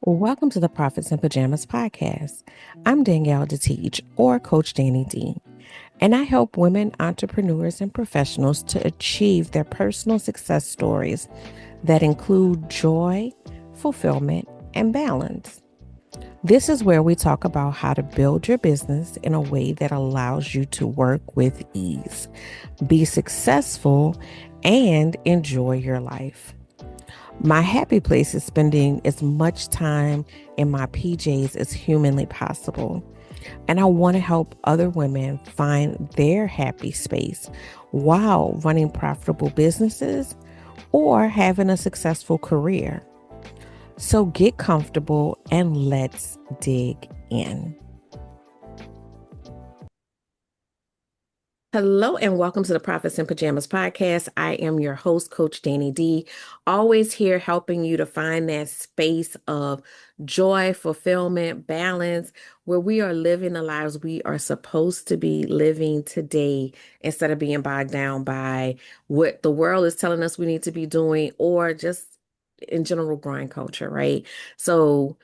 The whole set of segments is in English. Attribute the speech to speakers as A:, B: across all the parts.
A: Welcome to the Profits in Pajamas podcast. I'm Danielle DeTeach, or Coach Danni D, and I help women entrepreneurs and professionals to achieve their personal success stories that include joy, fulfillment, and balance. This is where we talk about how to build your business in a way that allows you to work with ease, be successful, and enjoy your life. My happy place is spending as much time in my PJs as humanly possible. And I want to help other women find their happy space while running profitable businesses or having a successful career. So get comfortable and let's dig in. Hello and welcome to the Profits in Pajamas podcast. I am your host, Coach Danni D, always here helping you to find that space of joy, fulfillment, balance, where we are living the lives we are supposed to be living today instead of being bogged down by what the world is telling us we need to be doing or just in general grind culture, right? So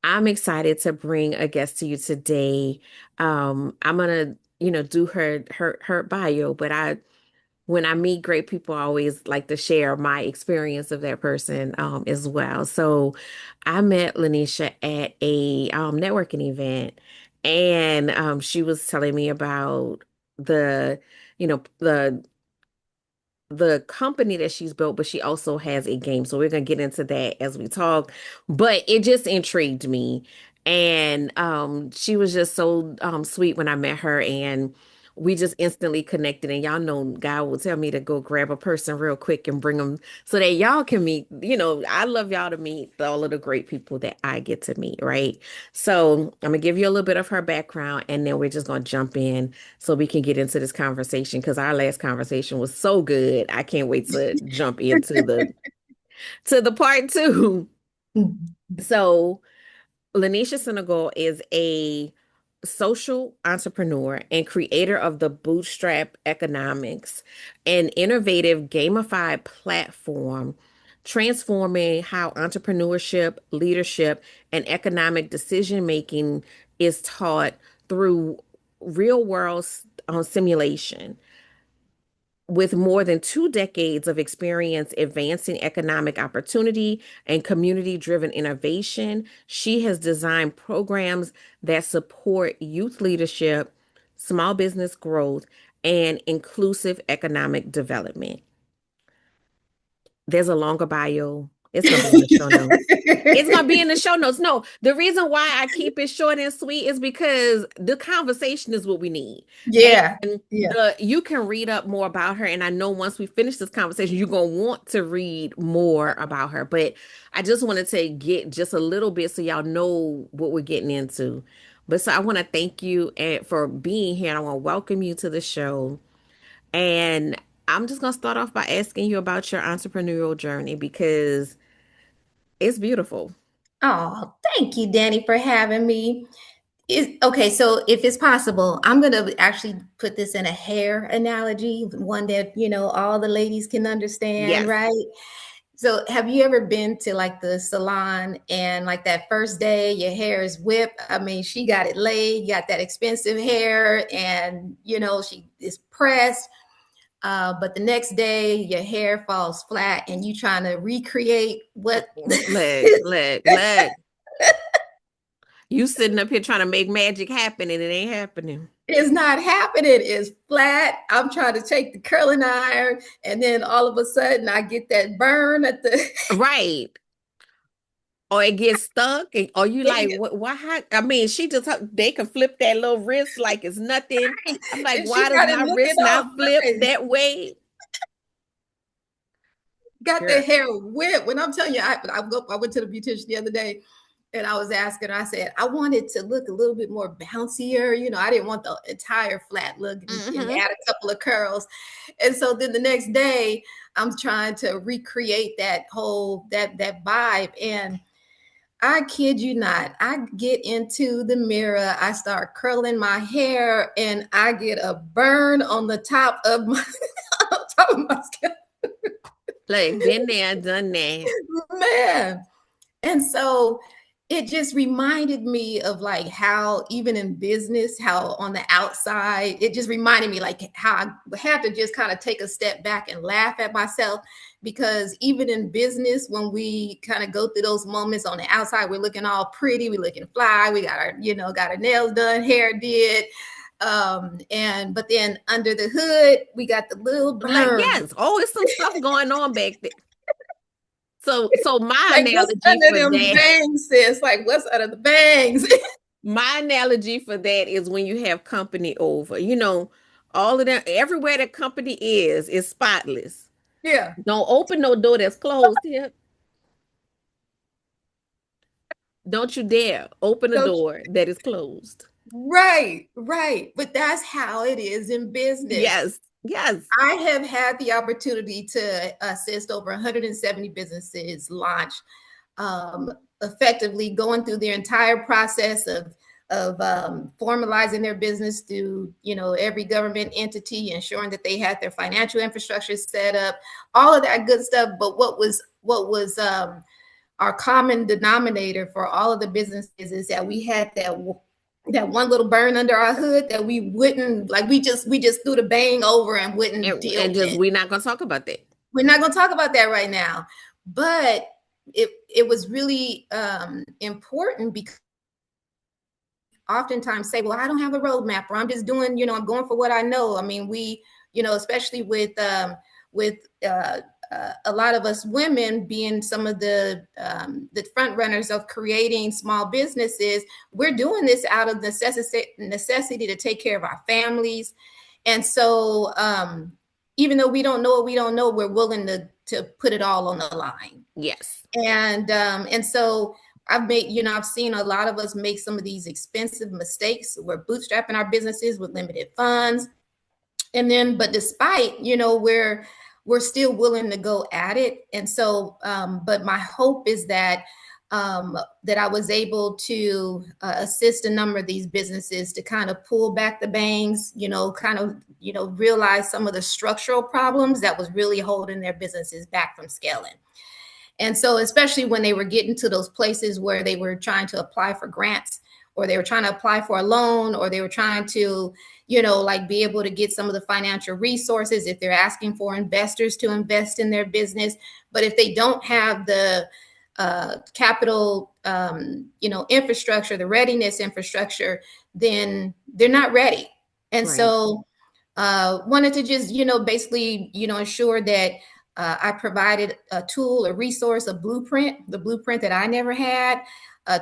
A: I'm excited to bring a guest to you today. I'm gonna do her bio, but when I meet great people, I always like to share my experience of that person as well. So I met Lynisha at a networking event, and she was telling me about the the company that she's built, but she also has a game. So we're gonna get into that as we talk. But it just intrigued me. And she was just so sweet when I met her, and we just instantly connected. And y'all know God will tell me to go grab a person real quick and bring them so that y'all can meet. I love y'all to meet all of the great people that I get to meet, right? So I'm gonna give you a little bit of her background, and then we're just gonna jump in so we can get into this conversation because our last conversation was so good. I can't wait to jump into the part two. So, Lynisha Senegal is a social entrepreneur and creator of the Bootstrap Economics, an innovative gamified platform transforming how entrepreneurship, leadership, and economic decision making is taught through real world simulation. With more than 2 decades of experience advancing economic opportunity and community driven innovation, she has designed programs that support youth leadership, small business growth, and inclusive economic development. There's a longer bio. It's going to be in the show notes. It's going to be in the show notes. No, the reason why I keep it short and sweet is because the conversation is what we need.
B: Yeah.
A: And
B: Yeah.
A: you can read up more about her. And I know once we finish this conversation, you're going to want to read more about her. But I just wanted to get just a little bit so y'all know what we're getting into. But so I want to thank you for being here. And I want to welcome you to the show. And I'm just going to start off by asking you about your entrepreneurial journey because it's beautiful.
B: Oh, thank you, Danny, for having me. Okay, so if it's possible, I'm going to actually put this in a hair analogy, one that, all the ladies can understand,
A: Yes.
B: right? So, have you ever been to like the salon and like that first day your hair is whipped? I mean, she got it laid, you got that expensive hair, and she is pressed. But the next day your hair falls flat and you trying to recreate what
A: Look. You sitting up here trying to make magic happen and it ain't happening.
B: is not happening. It's flat. I'm trying to take the curling iron, and then all of a sudden I get that burn at the
A: Right. Or it gets stuck, or you like, what? Why? I mean, they can flip that little wrist like it's nothing. I'm like,
B: and she
A: why does
B: got it
A: my
B: looking
A: wrist
B: all
A: not flip
B: nice.
A: that way?
B: Got the
A: Girl.
B: hair whipped. When I'm telling you, I went to the beautician the other day and I was asking, I said, I wanted to look a little bit more bouncier. I didn't want the entire flat look and
A: Hmm.
B: add a couple of curls. And so then the next day, I'm trying to recreate that whole that vibe. And I kid you not, I get into the mirror, I start curling my hair, and I get a burn on the top of my on top of my scalp.
A: Like, been there, done that.
B: Man. And so, it just reminded me of like how even in business, how on the outside, it just reminded me like how I had to just kind of take a step back and laugh at myself, because even in business, when we kind of go through those moments on the outside, we're looking all pretty, we're looking fly, we got our, got our nails done, hair did, and but then under the hood, we got the little
A: Like,
B: burns.
A: yes, always some stuff going on back there. So my
B: Like, what's
A: analogy
B: under
A: for
B: them
A: that,
B: bangs, sis? Like, what's under the bangs?
A: my analogy for that is when you have company over, all of them, everywhere that company is spotless.
B: Yeah.
A: Don't open no door that's closed here. Don't you dare open a
B: So
A: door that is closed.
B: right, right. But that's how it is in business.
A: Yes, yes.
B: I have had the opportunity to assist over 170 businesses launch, um, effectively going through their entire process of formalizing their business through every government entity, ensuring that they had their financial infrastructure set up, all of that good stuff. But what was our common denominator for all of the businesses is that we had that one little burn under our hood that we wouldn't like. We just threw the bang over and wouldn't deal
A: And
B: with
A: just
B: it.
A: we're not gonna talk about that.
B: We're not going to talk about that right now, but it was really important, because oftentimes say, well, I don't have a roadmap, or I'm just doing, I'm going for what I know. I mean, especially with a lot of us women being some of the front runners of creating small businesses, we're doing this out of necessity to take care of our families. And so, even though we don't know what we don't know, we're willing to put it all on the line.
A: Yes.
B: And so I've seen a lot of us make some of these expensive mistakes. We're bootstrapping our businesses with limited funds. And then, but despite, we're still willing to go at it. And so, but my hope is that I was able to assist a number of these businesses to kind of pull back the bangs, kind of, realize some of the structural problems that was really holding their businesses back from scaling. And so, especially when they were getting to those places where they were trying to apply for grants, or they were trying to apply for a loan, or they were trying to, like be able to get some of the financial resources, if they're asking for investors to invest in their business. But if they don't have the capital, infrastructure, the readiness infrastructure, then they're not ready. And
A: Right.
B: so, wanted to just, basically, ensure that I provided a tool, a resource, the blueprint that I never had,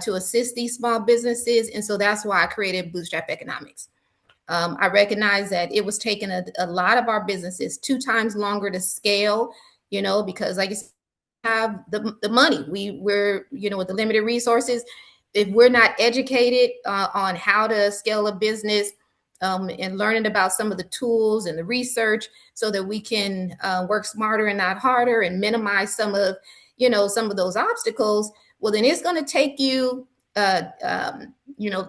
B: to assist these small businesses. And so that's why I created Bootstrap Economics. I recognize that it was taking a lot of our businesses 2 times longer to scale, because like I said, have the money. We're, with the limited resources, if we're not educated on how to scale a business, and learning about some of the tools and the research, so that we can work smarter and not harder, and minimize some of those obstacles, well, then it's going to take you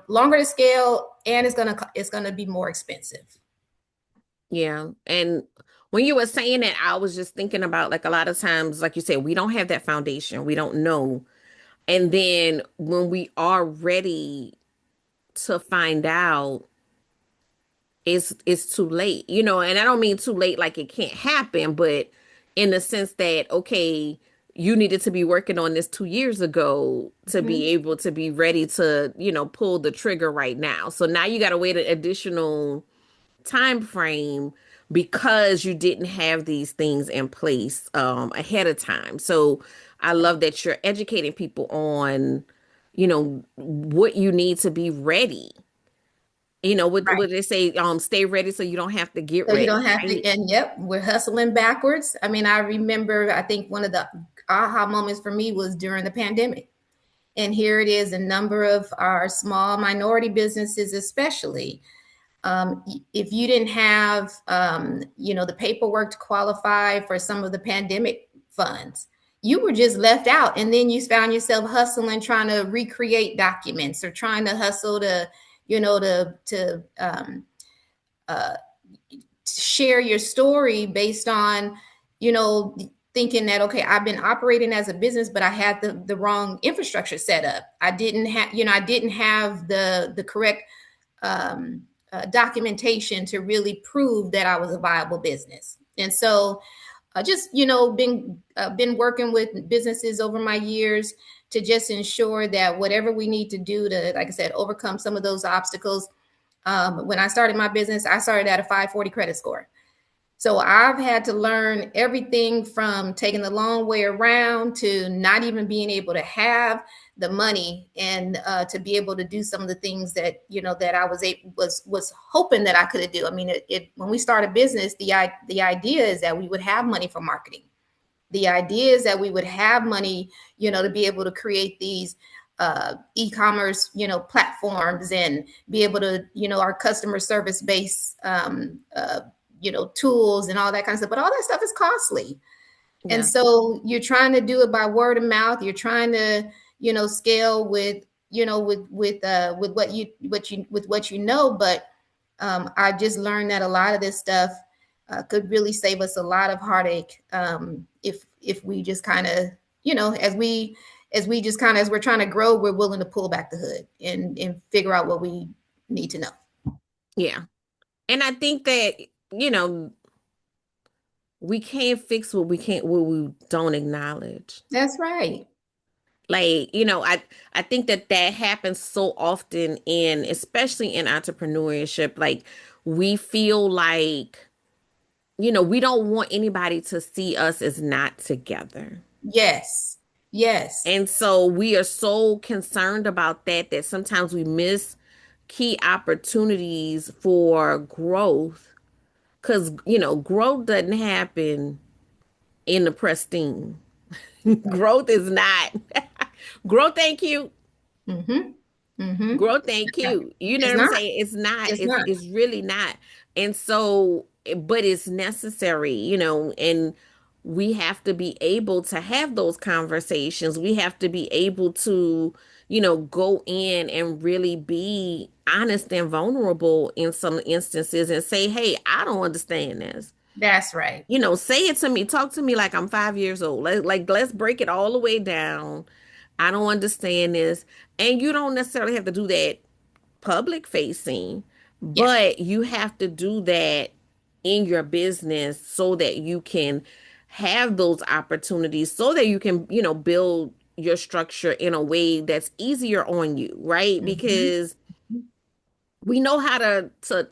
B: longer to scale, and it's going to be more expensive.
A: Yeah. And when you were saying that, I was just thinking about like a lot of times, like you said, we don't have that foundation. We don't know. And then when we are ready to find out, it's too late, and I don't mean too late like it can't happen, but in the sense that, okay, you needed to be working on this 2 years ago to be
B: Mhm.
A: able to be ready to, pull the trigger right now. So now you got to wait an additional time frame because you didn't have these things in place ahead of time. So I love that you're educating people on, what you need to be ready. What they say, stay ready so you don't have to get
B: So you
A: ready,
B: don't have to,
A: right?
B: and yep, we're hustling backwards. I mean, I remember, I think one of the aha moments for me was during the pandemic. And here it is, a number of our small minority businesses, especially. If you didn't have, the paperwork to qualify for some of the pandemic funds, you were just left out. And then you found yourself hustling, trying to recreate documents, or trying to hustle to, uh, share your story based on, thinking that, okay, I've been operating as a business, but I had the wrong infrastructure set up. I didn't have, I didn't have the correct documentation to really prove that I was a viable business. And so just been working with businesses over my years to just ensure that whatever we need to do to, like I said, overcome some of those obstacles. When I started my business, I started at a 540 credit score. So I've had to learn everything from taking the long way around to not even being able to have the money and to be able to do some of the things that that I was hoping that I could do. I mean, when we start a business, the idea is that we would have money for marketing. The idea is that we would have money, to be able to create these e-commerce, platforms and be able to, our customer service base tools and all that kind of stuff. But all that stuff is costly. And
A: Yeah.
B: so you're trying to do it by word of mouth. You're trying to, scale with, with what you know. But I just learned that a lot of this stuff could really save us a lot of heartache if we just kind of, as we're trying to grow, we're willing to pull back the hood and figure out what we need to know.
A: Yeah. And I think that, you know, we can't fix what we don't acknowledge.
B: That's right.
A: Like, I think that that happens so often especially in entrepreneurship. Like, we feel like, we don't want anybody to see us as not together.
B: Yes. Yes.
A: And so we are so concerned about that sometimes we miss key opportunities for growth because, growth doesn't happen in the pristine. Growth is not, growth ain't cute.
B: Mm-hmm. Mm-hmm.
A: Growth ain't cute. You know
B: It's
A: what I'm
B: not.
A: saying? It's not.
B: It's
A: It's
B: not.
A: it's really not. And so, but it's necessary, and we have to be able to have those conversations. We have to be able to, go in and really be honest and vulnerable in some instances and say, "Hey, I don't understand this."
B: That's right.
A: Say it to me. Talk to me like I'm 5 years old. Let's break it all the way down. I don't understand this. And you don't necessarily have to do that public facing,
B: Yeah.
A: but you have to do that in your business so that you can have those opportunities so that you can, build your structure in a way that's easier on you, right?
B: Mm-hmm.
A: Because we know how to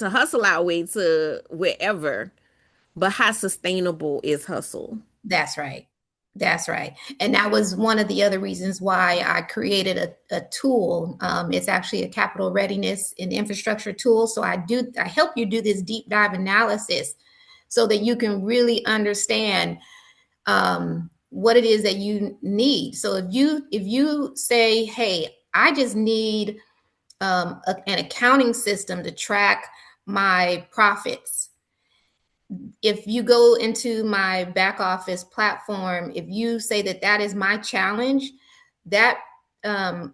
A: hustle our way to wherever, but how sustainable is hustle?
B: That's right. That's right. And that was one of the other reasons why I created a tool. It's actually a capital readiness and infrastructure tool. So I help you do this deep dive analysis so that you can really understand what it is that you need. So if you say, hey, I just need an accounting system to track my profits. If you go into my back office platform, if you say that that is my challenge, that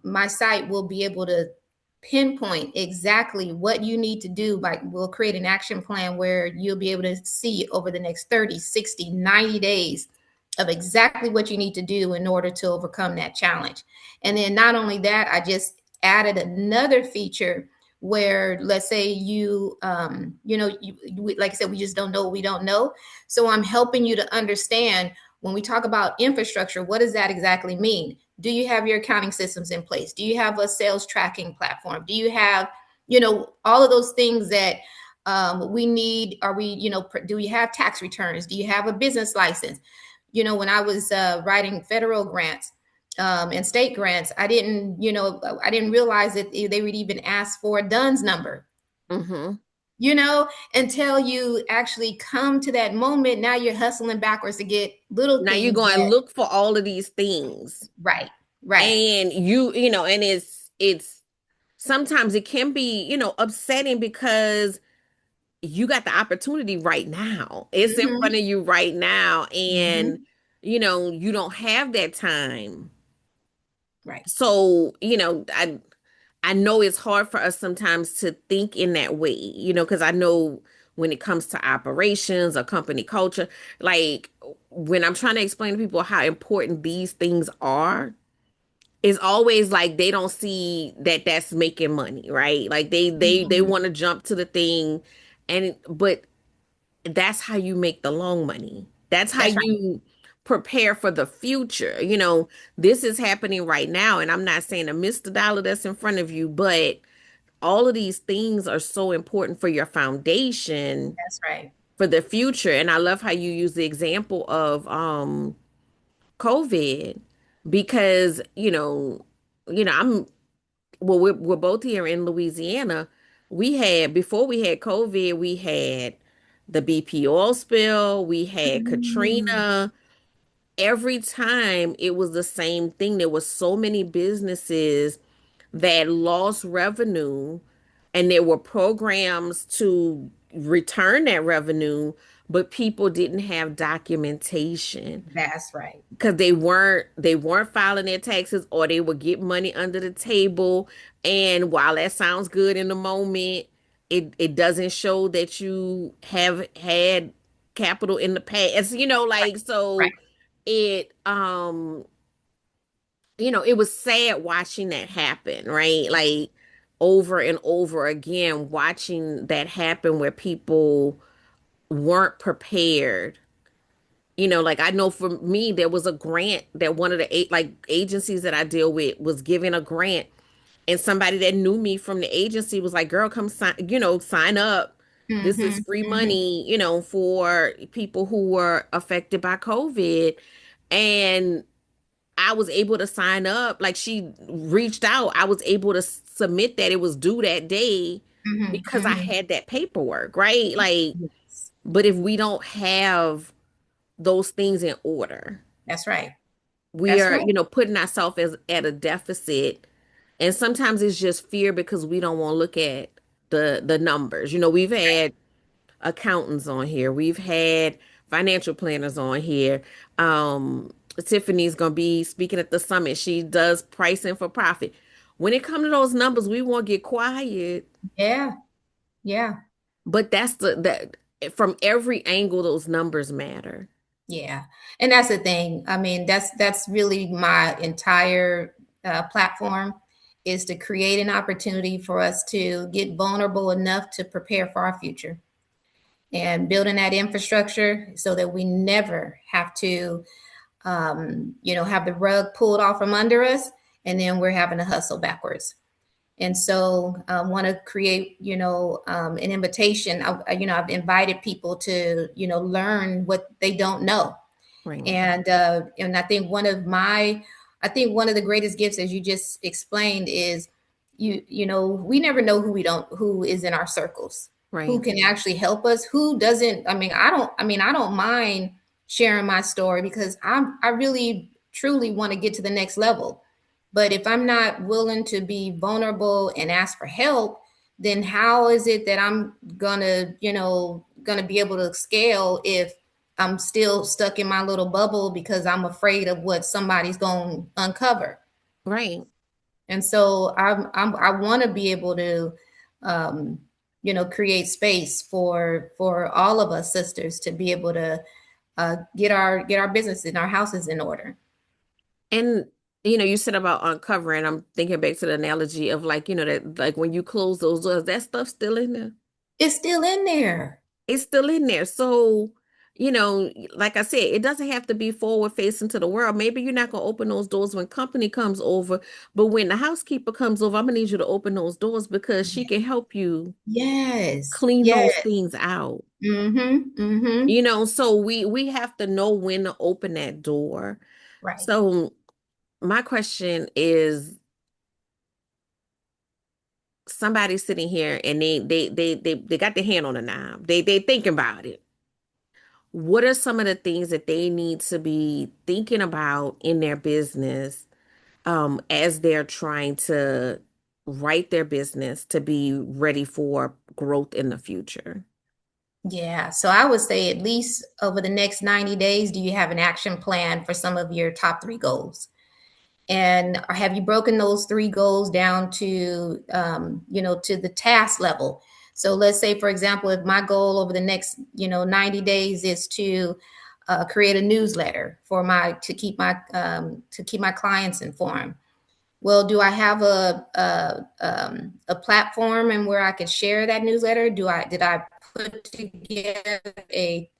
B: my site will be able to pinpoint exactly what you need to do. Like, we'll create an action plan where you'll be able to see over the next 30, 60, 90 days of exactly what you need to do in order to overcome that challenge. And then not only that, I just added another feature where, let's say like I said, we just don't know what we don't know. So I'm helping you to understand, when we talk about infrastructure, what does that exactly mean? Do you have your accounting systems in place? Do you have a sales tracking platform? Do you have, all of those things that we need? Are we, do you have tax returns? Do you have a business license? When I was writing federal grants, and state grants, I didn't realize that they would even ask for a DUNS number,
A: Mm-hmm.
B: until you actually come to that moment. Now you're hustling backwards to get little
A: Now you're
B: things
A: going to
B: that,
A: look for all of these things.
B: right, right.
A: And and it's sometimes it can be, upsetting because you got the opportunity right now. It's in front
B: Mm-hmm,
A: of you right now. And,
B: mm-hmm,
A: you don't have that time.
B: right.
A: So, I know it's hard for us sometimes to think in that way, because I know when it comes to operations or company culture, like when I'm trying to explain to people how important these things are, it's always like they don't see that that's making money, right? Like they
B: Mhm.
A: want to jump to the thing, and but that's how you make the long money. That's how
B: That's right.
A: you prepare for the future. You know, this is happening right now, and I'm not saying to miss the dollar that's in front of you, but all of these things are so important for your foundation
B: That's right.
A: for the future. And I love how you use the example of COVID because, I'm well, we're both here in Louisiana. We had before we had COVID, we had the BP oil spill, we had
B: Mm.
A: Katrina. Every time it was the same thing. There was so many businesses that lost revenue, and there were programs to return that revenue, but people didn't have documentation
B: That's right.
A: because they weren't filing their taxes, or they would get money under the table. And while that sounds good in the moment, it doesn't show that you have had capital in the past, like
B: Right.
A: so it it was sad watching that happen, right? Like over and over again, watching that happen where people weren't prepared. Like I know for me, there was a grant that one of the agencies that I deal with was giving a grant, and somebody that knew me from the agency was like, "Girl, come sign up. This is
B: Mhm.
A: free
B: Mhm.
A: money, for people who were affected by COVID." And I was able to sign up. Like she reached out. I was able to submit that it was due that day
B: Mhm.
A: because I
B: Mhm.
A: had that paperwork, right? Like,
B: Yes.
A: but if we don't have those things in order,
B: That's right.
A: we
B: That's
A: are,
B: right.
A: putting ourselves as at a deficit. And sometimes it's just fear because we don't want to look at the numbers. We've had accountants on here. We've had financial planners on here. Tiffany's gonna be speaking at the summit. She does pricing for profit. When it comes to those numbers, we won't get quiet.
B: Yeah. Yeah.
A: But that's that from every angle, those numbers matter.
B: Yeah. And that's the thing. I mean, that's really my entire platform is to create an opportunity for us to get vulnerable enough to prepare for our future and building that infrastructure so that we never have to have the rug pulled off from under us, and then we're having to hustle backwards. And so I want to create, an invitation. I've invited people to, learn what they don't know.
A: Right.
B: And I think one of the greatest gifts, as you just explained, is we never know who is in our circles, who
A: Right.
B: can actually help us, who doesn't. I don't mind sharing my story because I really truly want to get to the next level. But if I'm not willing to be vulnerable and ask for help, then how is it that I'm gonna be able to scale if I'm still stuck in my little bubble because I'm afraid of what somebody's going to uncover?
A: Right.
B: And so I want to be able to, um, create space for all of us sisters to be able to get our business and our houses in order.
A: And you said about uncovering. I'm thinking back to the analogy of like, that like when you close those doors, that stuff's still in there.
B: It's still in there.
A: It's still in there. So, like I said, it doesn't have to be forward facing to the world. Maybe you're not gonna open those doors when company comes over, but when the housekeeper comes over, I'm gonna need you to open those doors because she can help you
B: Yes.
A: clean those
B: Yes.
A: things out.
B: Mm-hmm. Mm-hmm.
A: So we have to know when to open that door.
B: Right.
A: So my question is, somebody sitting here and they got their hand on the knob. They thinking about it. What are some of the things that they need to be thinking about in their business as they're trying to write their business to be ready for growth in the future?
B: Yeah. So I would say at least over the next 90 days, do you have an action plan for some of your top three goals? And have you broken those three goals down to to the task level? So let's say, for example, if my goal over the next 90 days is to create a newsletter for my to keep my clients informed. Well, do I have a platform and where I could share that newsletter? Did I put together a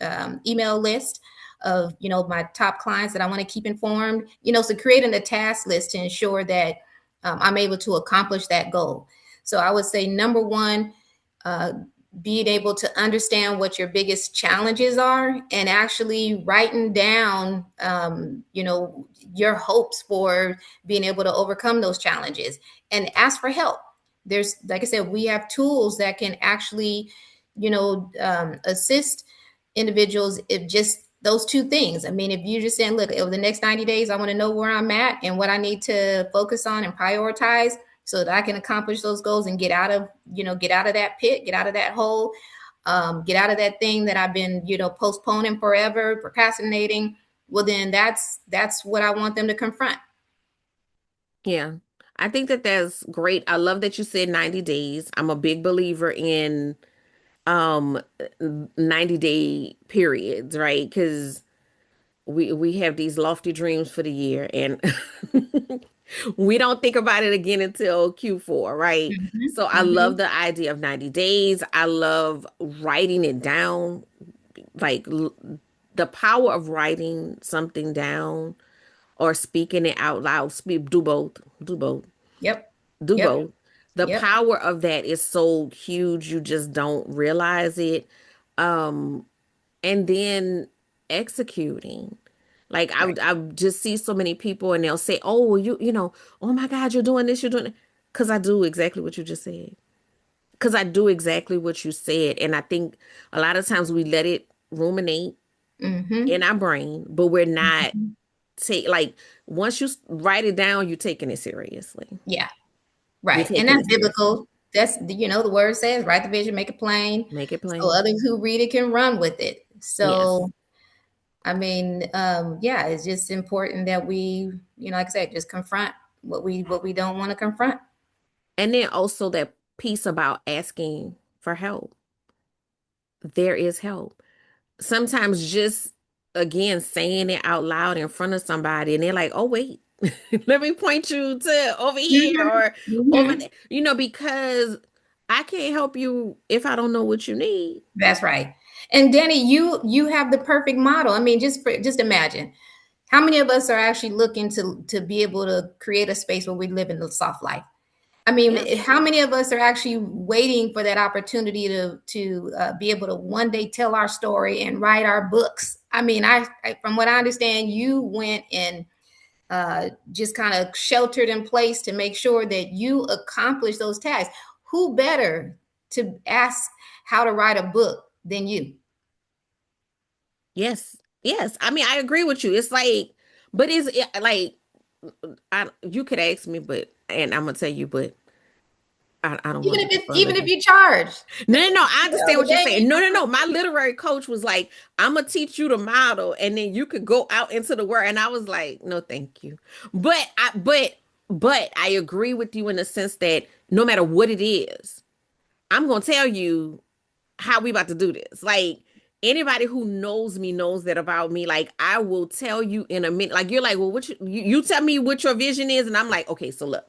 B: email list of my top clients that I want to keep informed? So creating a task list to ensure that I'm able to accomplish that goal. So I would say number one, uh, being able to understand what your biggest challenges are and actually writing down your hopes for being able to overcome those challenges and ask for help. There's, like I said, we have tools that can actually assist individuals if just those two things. I mean, if you're just saying, look, over the next 90 days I want to know where I'm at and what I need to focus on and prioritize so that I can accomplish those goals and get out of that pit, get out of that hole, get out of that thing that I've been, postponing forever, procrastinating. Well, then that's what I want them to confront.
A: Yeah. I think that that's great. I love that you said 90 days. I'm a big believer in um 90-day periods, right? Because we have these lofty dreams for the year and we don't think about it again until Q4, right?
B: Mm-hmm,
A: So I
B: mm-hmm.
A: love the idea of 90 days. I love writing it down, like the power of writing something down or speaking it out loud. Speak, do both, do both,
B: Yep,
A: do
B: yep,
A: both. The
B: yep.
A: power of that is so huge, you just don't realize it. Um, and then executing. Like
B: Right.
A: I just see so many people and they'll say, "Oh, well, oh my God, you're doing this, you're doing it." Because I do exactly what you just said. Because I do exactly what you said, and I think a lot of times we let it ruminate in
B: Mm-hmm.
A: our brain, but we're not
B: Mm-hmm.
A: take like once you write it down, you're taking it seriously.
B: Yeah,
A: You're
B: right. And
A: taking
B: that's
A: it seriously.
B: biblical. That's the word says, write the vision, make it plain,
A: Make it
B: so
A: plain.
B: others who read it can run with it.
A: Yes.
B: So I mean, yeah, it's just important that we, like I said, just confront what we don't want to confront.
A: And then also that piece about asking for help. There is help. Sometimes just again saying it out loud in front of somebody and they're like, "Oh wait, let me point you to over here
B: Mm-hmm.
A: or over
B: Mm-hmm.
A: there." Because I can't help you if I don't know what you need.
B: That's right. And Danny, you have the perfect model. I mean, just imagine how many of us are actually looking to be able to create a space where we live in the soft life. I mean,
A: Yes.
B: how many of us are actually waiting for that opportunity to be able to one day tell our story and write our books? I mean, from what I understand, you went and just kind of sheltered in place to make sure that you accomplish those tasks. Who better to ask how to write a book than you?
A: Yes. Yes. I mean, I agree with you. It's like, but is it like you could ask me, but and I'm gonna tell you, but I don't want to confirm
B: Even if
A: again.
B: you charge,
A: No, no, no. I understand
B: the
A: what you're
B: game
A: saying.
B: ain't
A: No,
B: no
A: no, no. My
B: competition.
A: literary coach was like, I'm gonna teach you the model, and then you could go out into the world. And I was like, no, thank you. But I agree with you in the sense that no matter what it is, I'm gonna tell you how we about to do this. Like anybody who knows me knows that about me. Like I will tell you in a minute. Like you're like, well, you tell me what your vision is, and I'm like, okay, so look,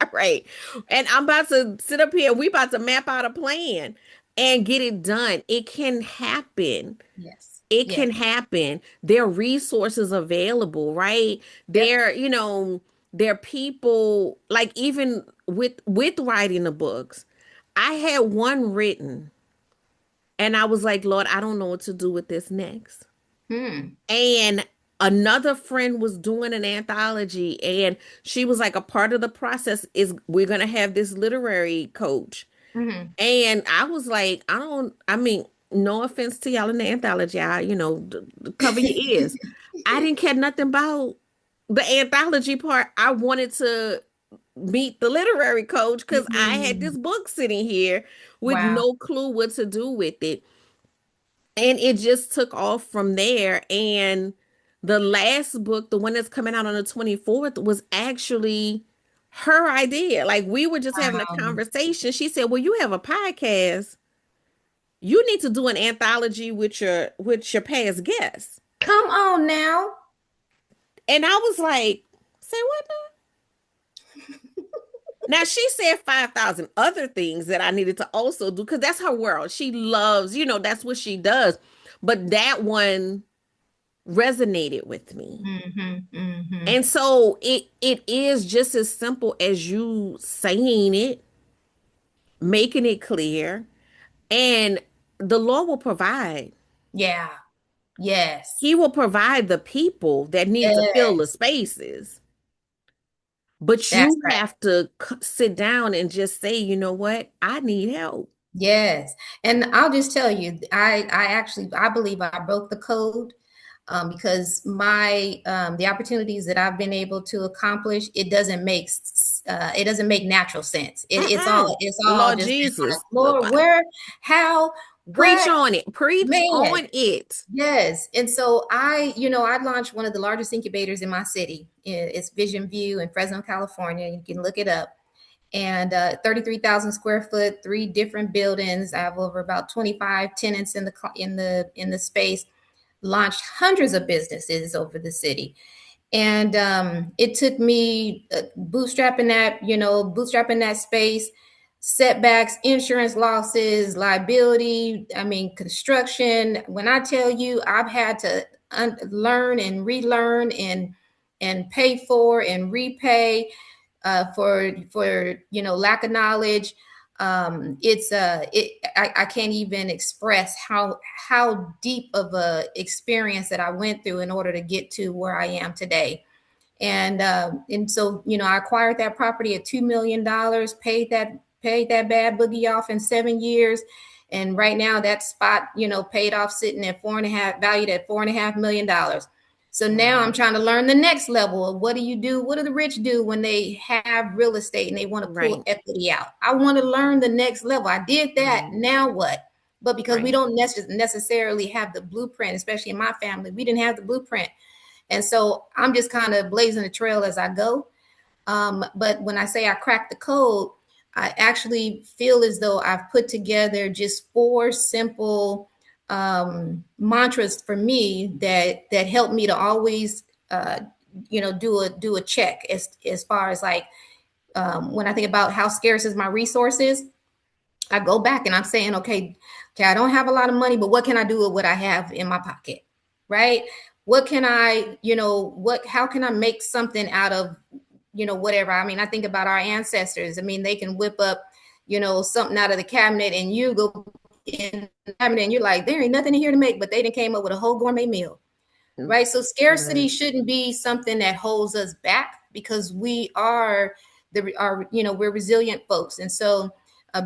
A: all right, and I'm about to sit up here. We about to map out a plan and get it done. It can happen.
B: Yes.
A: It
B: Yes.
A: can happen. There are resources available, right?
B: Yep.
A: There are people like even with writing the books. I had one written and I was like, Lord, I don't know what to do with this next.
B: Hmm.
A: And another friend was doing an anthology, and she was like, a part of the process is we're going to have this literary coach.
B: Hmm.
A: And I was like, I mean, no offense to y'all in the anthology, cover your ears. I didn't care nothing about the anthology part. I wanted to meet the literary coach because I had
B: Mm.
A: this book sitting here with
B: Wow.
A: no clue what to do with it. And it just took off from there. And the last book, the one that's coming out on the 24th, was actually her idea. Like we were just having a
B: Wow.
A: conversation. She said, "Well, you have a podcast. You need to do an anthology with your past guests."
B: Come on now.
A: And I was like, say what now? Now she said 5,000 other things that I needed to also do because that's her world. She loves, that's what she does. But that one resonated with me.
B: Mm-hmm, mm-hmm.
A: And so it is just as simple as you saying it, making it clear, and the Lord will provide.
B: Yeah. Yes.
A: He will provide the people that need to fill the
B: Yes.
A: spaces. But
B: That's
A: you
B: right.
A: have to sit down and just say, you know what? I need help.
B: Yes. And I'll just tell you, I actually I believe I broke the code, because my the opportunities that I've been able to accomplish, it doesn't make natural sense.
A: Uh-uh.
B: It's all
A: Lord
B: just been like,
A: Jesus.
B: Lord, where, how,
A: Preach
B: what,
A: on it. Preach
B: man.
A: on it.
B: Yes. And so I launched one of the largest incubators in my city. It's Vision View in Fresno, California. You can look it up. And 33,000 square foot, three different buildings. I have over about 25 tenants in the space. Launched hundreds of businesses over the city. And it took me bootstrapping that space, setbacks, insurance losses, liability, I mean, construction. When I tell you, I've had to learn and relearn and pay for and repay for lack of knowledge. I can't even express how deep of a experience that I went through in order to get to where I am today. And so I acquired that property at $2 million, paid that bad boogie off in 7 years. And right now that spot, paid off, sitting at four and a half, valued at $4.5 million. So now I'm
A: Wow.
B: trying to learn the next level of what do you do? What do the rich do when they have real estate and they want to pull
A: Right.
B: equity out? I want to learn the next level. I did that.
A: Right.
B: Now what? But because we
A: Right.
B: don't necessarily have the blueprint, especially in my family, we didn't have the blueprint. And so I'm just kind of blazing the trail as I go. But when I say I cracked the code, I actually feel as though I've put together just four simple mantras for me that help me to always do a check as far as like when I think about how scarce is my resources. I go back and I'm saying, okay, I don't have a lot of money, but what can I do with what I have in my pocket? Right? What can I, how can I make something out of, whatever? I mean, I think about our ancestors. I mean, they can whip up, something out of the cabinet and you go in the cabinet and you're like, there ain't nothing in here to make, but they done came up with a whole gourmet meal. Right? So scarcity
A: Good.
B: shouldn't be something that holds us back because we're resilient folks. And so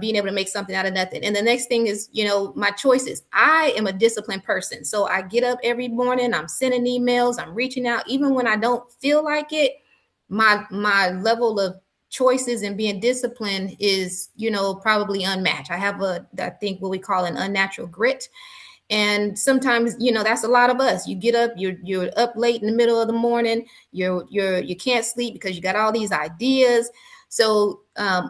B: being able to make something out of nothing. And the next thing is, my choices. I am a disciplined person. So I get up every morning, I'm sending emails, I'm reaching out, even when I don't feel like it. My level of choices and being disciplined is, probably unmatched. I think what we call an unnatural grit. And sometimes that's a lot of us. You get up, you're up late in the middle of the morning, you can't sleep because you got all these ideas. So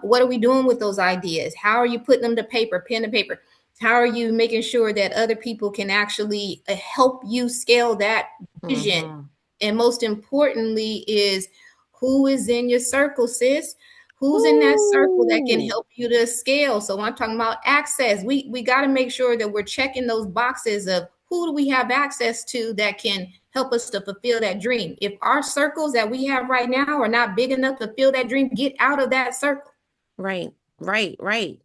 B: what are we doing with those ideas? How are you putting them to paper, pen to paper? How are you making sure that other people can actually help you scale that vision?
A: Mm-hmm.
B: And most importantly is, who is in your circle, sis? Who's in that circle that can
A: Ooh.
B: help you to scale? So when I'm talking about access, we got to make sure that we're checking those boxes of who do we have access to that can help us to fulfill that dream. If our circles that we have right now are not big enough to fulfill that dream, get out of that circle
A: Right. Right. Right.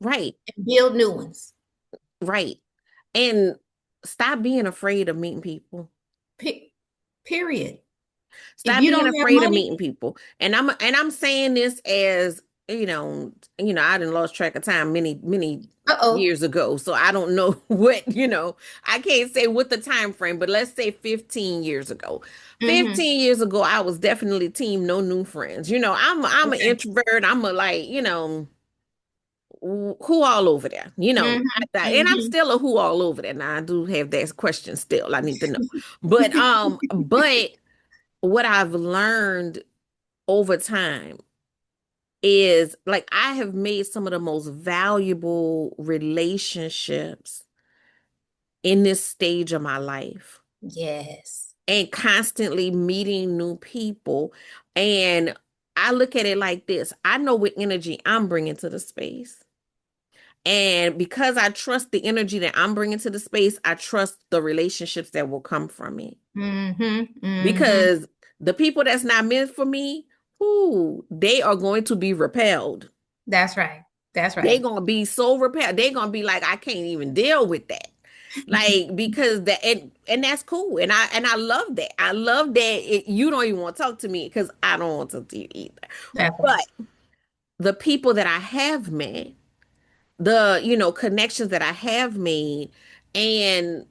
A: Right.
B: and build new ones.
A: Right. And stop being afraid of meeting people.
B: Period. If
A: Stop
B: you
A: being
B: don't have
A: afraid of
B: money,
A: meeting people. And I'm saying this as, I didn't lost track of time many
B: uh-oh.
A: years ago. So I don't know what, I can't say what the time frame, but let's say 15 years ago.
B: Mm-hmm.
A: 15 years ago, I was definitely team no new friends. I'm an
B: Okay.
A: introvert. I'm a like, who all over there,
B: Mm-hmm.
A: and I'm
B: Mm-hmm.
A: still a who all over there. Now I do have that question still. I need to know. But what I've learned over time is like I have made some of the most valuable relationships in this stage of my life.
B: Yes.
A: and constantly meeting new people. And I look at it like this. I know what energy I'm bringing to the space. And because I trust the energy that I'm bringing to the space, I trust the relationships that will come from it.
B: Mm-hmm. Mm-hmm.
A: Because the people that's not meant for me, who they are going to be repelled.
B: That's right. That's
A: They're
B: right.
A: gonna be so repelled. They're gonna be like, I can't even deal with that. Like, because that, and that's cool. And I love that. I love that you don't even want to talk to me because I don't want to talk to you either.
B: That's right.
A: But the people that I have met, the connections that I have made, and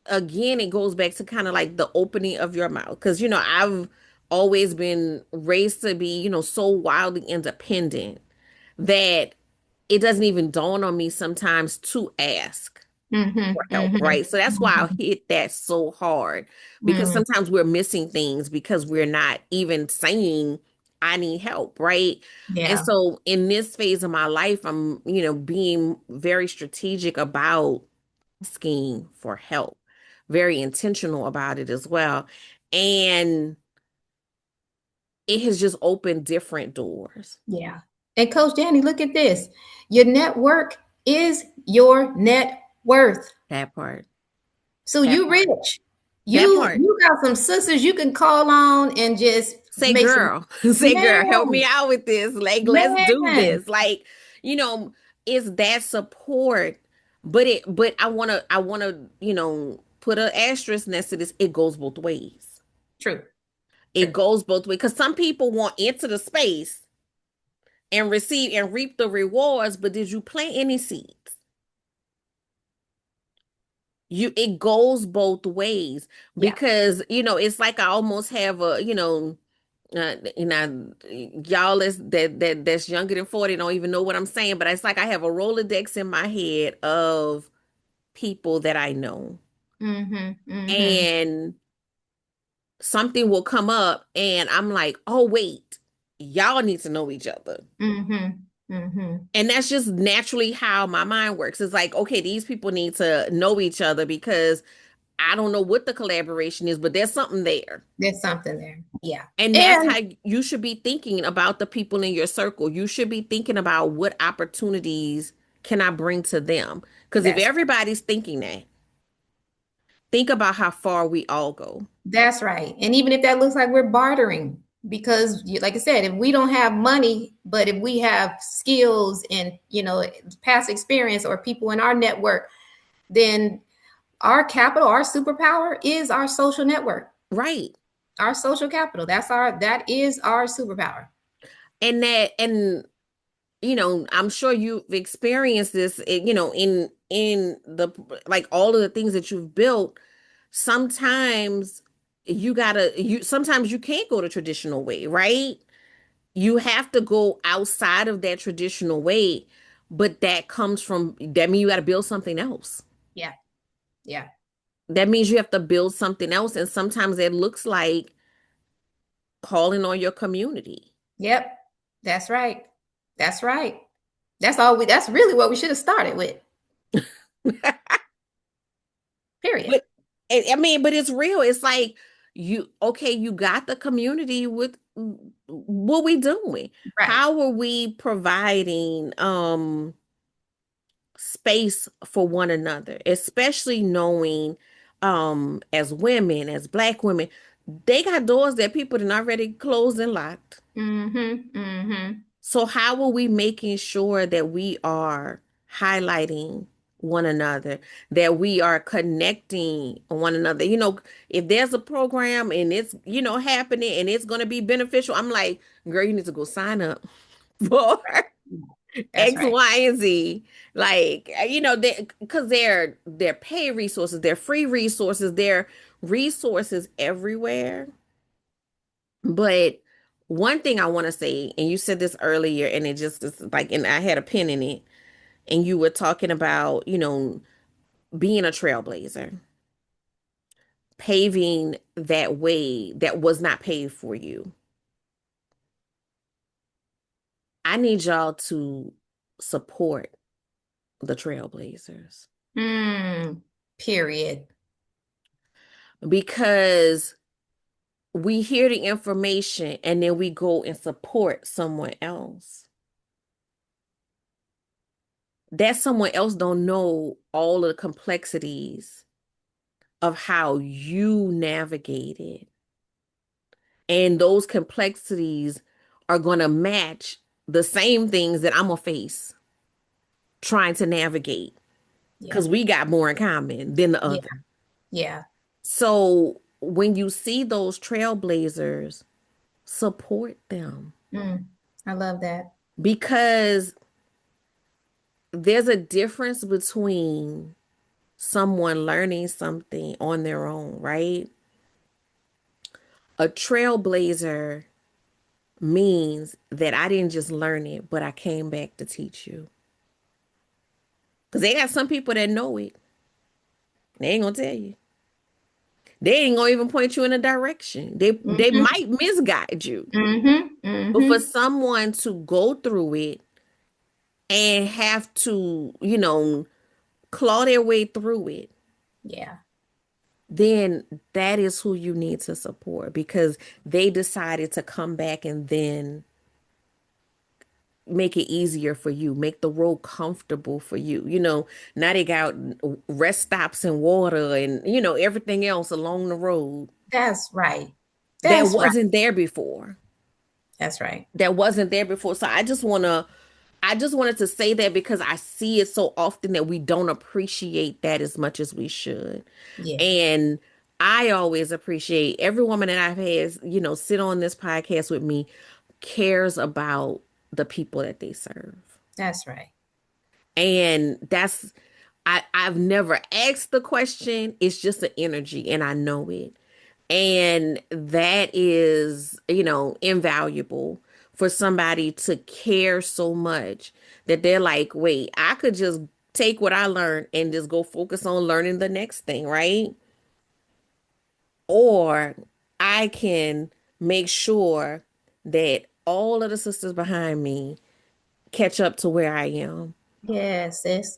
A: again, it goes back to kind of like the opening of your mouth. Because, I've always been raised to be, so wildly independent that it doesn't even dawn on me sometimes to ask
B: Mm-hmm.
A: for help,
B: Mm-hmm.
A: right? So that's why I hit that so hard, because
B: Mm-hmm.
A: sometimes we're missing things because we're not even saying, I need help, right? And
B: Yeah.
A: so in this phase of my life, I'm, being very strategic about asking for help, very intentional about it as well. And it has just opened different doors.
B: Yeah. And Coach Danny, look at this. Your network is your net worth.
A: That part,
B: So
A: that
B: you
A: part,
B: rich.
A: that
B: You
A: part.
B: you got some sisters you can call on and just
A: Say,
B: make some
A: girl, say, girl, help me
B: man,
A: out with this. Like, let's do
B: man.
A: this. Like, you know, it's that support. But I wanna, put an asterisk next to this. It goes both ways.
B: True.
A: It
B: True.
A: goes both ways. Because some people want into the space and receive and reap the rewards, but did you plant any seeds? It goes both ways,
B: Yeah.
A: because it's like I almost have a, y'all that's younger than 40 don't even know what I'm saying, but it's like I have a Rolodex in my head of people that I know,
B: Mm-hmm. Mm-hmm.
A: and something will come up and I'm like, oh wait, y'all need to know each other.
B: Mm-hmm. Mm-hmm.
A: And that's just naturally how my mind works. It's like, okay, these people need to know each other because I don't know what the collaboration is, but there's something there.
B: There's something there. Yeah.
A: And that's
B: And
A: how you should be thinking about the people in your circle. You should be thinking about what opportunities can I bring to them? Because if
B: that's
A: everybody's thinking that, think about how far we all go.
B: that's right. And even if that looks like we're bartering, because like I said, if we don't have money, but if we have skills and past experience or people in our network, then our capital, our superpower is our social network,
A: Right.
B: our social capital. That is our superpower.
A: And I'm sure you've experienced this, in the, like, all of the things that you've built. Sometimes sometimes you can't go the traditional way, right? You have to go outside of that traditional way, but that means you got to build something else.
B: Yeah. Yeah.
A: That means you have to build something else, and sometimes it looks like calling on your community.
B: Yep. That's right. That's right. That's really what we should have started with. Period.
A: But I mean, but it's real. It's like, you got the community with what we doing.
B: Right.
A: How are we providing space for one another, especially knowing, as women, as Black women, they got doors that people done already closed and locked.
B: Mm-hmm. Mm-hmm.
A: So how are we making sure that we are highlighting one another, that we are connecting one another? If there's a program and it's, happening and it's going to be beneficial, I'm like, girl, you need to go sign up for
B: That's
A: X,
B: right.
A: Y, and Z. Like, because they're paid resources, they're free resources, they're resources everywhere. But one thing I want to say, and you said this earlier, and it just is like, and I had a pin in it, and you were talking about, being a trailblazer, paving that way that was not paved for you. I need y'all to support the trailblazers.
B: Mm. Period.
A: because we hear the information and then we go and support someone else. That someone else don't know all of the complexities of how you navigate it. And those complexities are going to match the same things that I'm going to face trying to navigate
B: Yeah.
A: because we got more in common than the
B: Yeah.
A: other.
B: Yeah.
A: So when you see those trailblazers, support them
B: Mm, I love that.
A: because there's a difference between someone learning something on their own, right? A trailblazer means that I didn't just learn it, but I came back to teach you. Because they got some people that know it. They ain't gonna tell you. They ain't gonna even point you in a direction. They
B: Mm-hmm.
A: might misguide you.
B: Mm-hmm.
A: But for
B: Mm-hmm.
A: someone to go through it and have to, claw their way through it,
B: Yeah.
A: then that is who you need to support because they decided to come back and then make it easier for you, make the road comfortable for you. Now they got rest stops and water and, everything else along the road
B: That's right.
A: that
B: That's right.
A: wasn't there before.
B: That's right.
A: That wasn't there before. So I just wanted to say that because I see it so often that we don't appreciate that as much as we should.
B: Yeah.
A: And I always appreciate every woman that I've had, sit on this podcast with me cares about the people that they serve.
B: That's right.
A: And I've never asked the question. It's just an energy and I know it. And that is, invaluable for somebody to care so much that they're like, wait, I could just take what I learned and just go focus on learning the next thing, right? Or I can make sure that all of the sisters behind me catch up to where I am.
B: Yes, sis.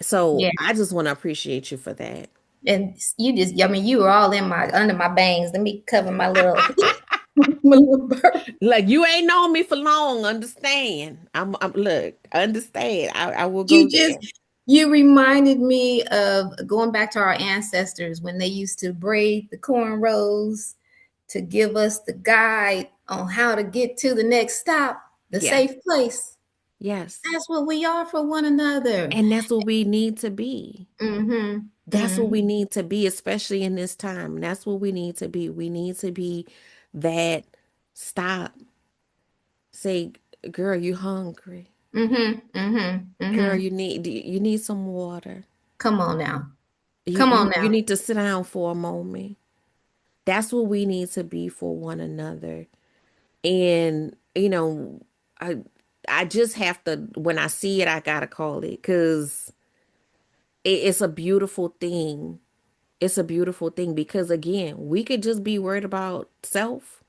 A: So
B: Yeah.
A: I just want to appreciate you for that.
B: And you just, I mean, you were all in my under my bangs. Let me cover my little my little bird.
A: Like you ain't known me for long, understand? I'm look, understand. I will go
B: You just
A: there.
B: you reminded me of going back to our ancestors when they used to braid the cornrows to give us the guide on how to get to the next stop, the
A: Yeah.
B: safe place.
A: Yes.
B: That's what we are for one another.
A: And that's what we need to be.
B: Mm-hmm.
A: That's what we
B: Mm-hmm.
A: need to be, especially in this time. That's what we need to be. We need to be that stop. Say, girl, you hungry.
B: Mm-hmm. Mm-hmm.
A: Girl,
B: Mm-hmm.
A: you need some water.
B: Come on now.
A: You
B: Come on
A: you you
B: now.
A: need to sit down for a moment. That's what we need to be for one another. And, I I just have to when I see it, I gotta call it because it's a beautiful thing. It's a beautiful thing because again, we could just be worried about self,